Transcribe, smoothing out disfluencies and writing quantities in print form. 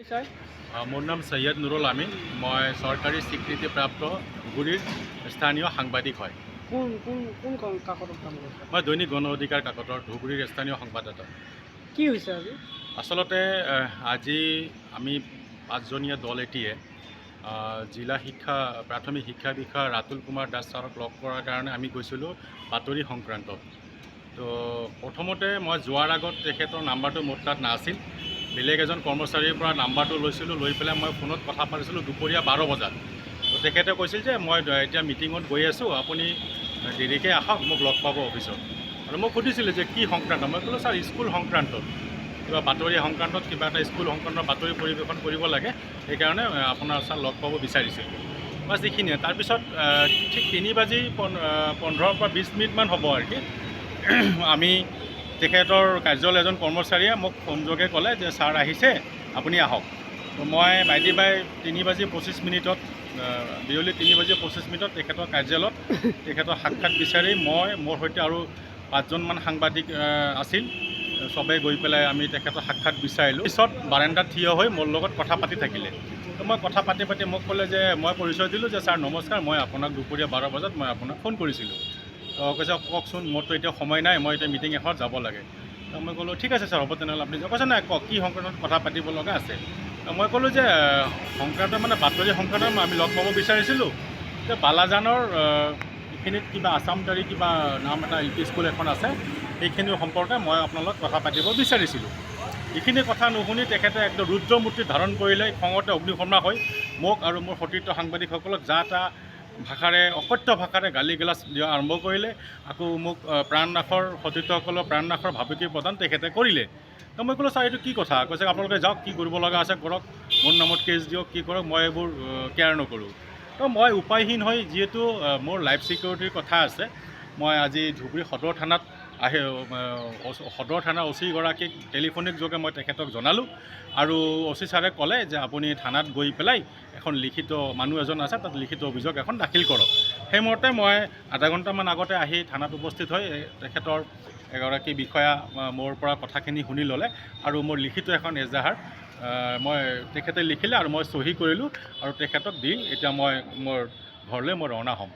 মোৰ নাম সৈয়দ নুৰুল আমিন। মই চৰকাৰী স্বীকৃতিপ্ৰাপ্ত ধুবুৰীৰ স্থানীয় সাংবাদিক হয়। কোন কাকতত কাম কৰিছে? মই দৈনিক গণ অধিকাৰ কাকতৰ ধুবুৰীৰ স্থানীয় সংবাদদাতা। কি হৈছে আজি? আচলতে আজি আমি 5জনীয়া দল এটিয়ে জিলা প্ৰাথমিক শিক্ষা বিষয়া ৰাতুল কুমাৰ দাস ছাৰক লগ কৰাৰ কাৰণে আমি গৈছিলোঁ বাতৰি সংক্ৰান্তত। তো প্ৰথমতে মই যোৱাৰ আগত তেখেতৰ নাম্বাৰটো মোৰ তাত নাছিল। বেলেগ এজন কৰ্মচাৰীৰ পৰা নাম্বাৰটো লৈছিলোঁ, লৈ পেলাই মই ফোনত কথা পাতিছিলোঁ দুপৰীয়া 12 বজাত। তো তেখেতে কৈছিল যে মই এতিয়া মিটিঙত গৈ আছোঁ, আপুনি দেৰিকৈ আহক, মোক লগ পাব অফিচত। আৰু মই সুধিছিলোঁ যে কি সংক্ৰান্ত? মই ক'লোঁ ছাৰ স্কুল সংক্ৰান্তত, কিবা বাতৰি সংক্ৰান্তত কিবা এটা স্কুল সংক্ৰান্তত বাতৰি পৰিৱেশন কৰিব লাগে, সেইকাৰণে আপোনাৰ ছাৰ লগ পাব বিচাৰিছিলোঁ। বাছ এইখিনিয়ে। তাৰপিছত ঠিক 3:15 পৰা 20 মিনিটমান হ'ব আৰু কি আমি তেখেতৰ কাৰ্যালয়ৰ এজন কৰ্মচাৰীয়ে মোক ফোনযোগে ক'লে যে ছাৰ আহিছে, আপুনি আহক। তো মই বাইদি বাই 3:25 বিয়লি 3:25 তেখেতৰ কাৰ্যালয়ত তেখেতৰ সাক্ষাৎ বিচাৰি মোৰ সৈতে আৰু 5জনমান সাংবাদিক আছিল, চবেই গৈ পেলাই আমি তেখেতৰ সাক্ষাৎ বিচাৰিলোঁ। পিছত বাৰাণ্ডাত থিয় হৈ মোৰ লগত কথা পাতি থাকিলে। তো মই কথা পাতি মোক ক'লে যে মই পৰিচয় দিলোঁ যে ছাৰ নমস্কাৰ, মই আপোনাক দুপৰীয়া 12 বজাত মই আপোনাক ফোন কৰিছিলোঁ। তো কৈছে কওকচোন, মোৰতো এতিয়া সময় নাই, মই এতিয়া মিটিং এখনত যাব লাগে। তো মই ক'লোঁ ঠিক আছে ছাৰ, হ'ব তেনেহ'লে আপুনি কৈছে নাই কওক কি সংক্ৰান্তত কথা পাতিব লগা আছে। মই ক'লোঁ যে সংক্ৰান্ত মানে বাতৰি সংক্ৰান্তত আমি লগ পাব বিচাৰিছিলোঁ যে বালাজানৰ এইখিনিত কিবা আছামতাৰী কিবা নাম এটা LP স্কুল এখন আছে, সেইখিনিৰ সম্পৰ্কে মই আপোনাৰ লগত কথা পাতিব বিচাৰিছিলোঁ। এইখিনি কথা নুশুনি তেখেতে একদম ৰুদ্ৰমূৰ্তি ধাৰণ কৰিলে, খঙতে অগ্নিশৰ্মা হৈ মোক আৰু মোৰ সতীৰ্থ সাংবাদিকসকলক যা তা ভাষাৰে, অকথ্য ভাষাৰে গালি গালাজ দিয়া আৰম্ভ কৰিলে। আকৌ মোক প্ৰাণনাশৰ সতীৰ্থসকলৰ প্ৰাণনাশৰ ভাবুকি প্ৰদান তেখেতে কৰিলে। তো মই ক'লোঁ ছাৰ এইটো কি কথা? কৈছে আপোনালোকে যাওক, কি কৰিব লগা আছে কৰক, মোৰ নামত কেছ দিয়ক, কি কৰক, মই এইবোৰ কেয়াৰ নকৰোঁ। তো মই উপায়হীন হৈ, যিহেতু মোৰ লাইফ ছিকিউৰিটিৰ কথা আছে, মই আজি ধুবুৰী সদৰ থানাত সদৰ থানাৰ OC গৰাকীক টেলিফোনিক যোগে মই তেখেতক জনালোঁ। আৰু OC ছাৰে ক'লে যে আপুনি থানাত গৈ পেলাই এখন লিখিত, মানুহ এজন আছে তাত লিখিত অভিযোগ এখন দাখিল কৰক। সেইমতে মই আধা ঘণ্টামান আগতে আহি থানাত উপস্থিত হৈ তেখেতৰ এগৰাকী বিষয়া মোৰ পৰা কথাখিনি শুনি ল'লে আৰু মোৰ লিখিত এখন এজাহাৰ তেখেতে লিখিলে আৰু মই চহী কৰিলোঁ আৰু তেখেতক দি এতিয়া মই মোৰ ঘৰলৈ ৰাওনা হ'ম।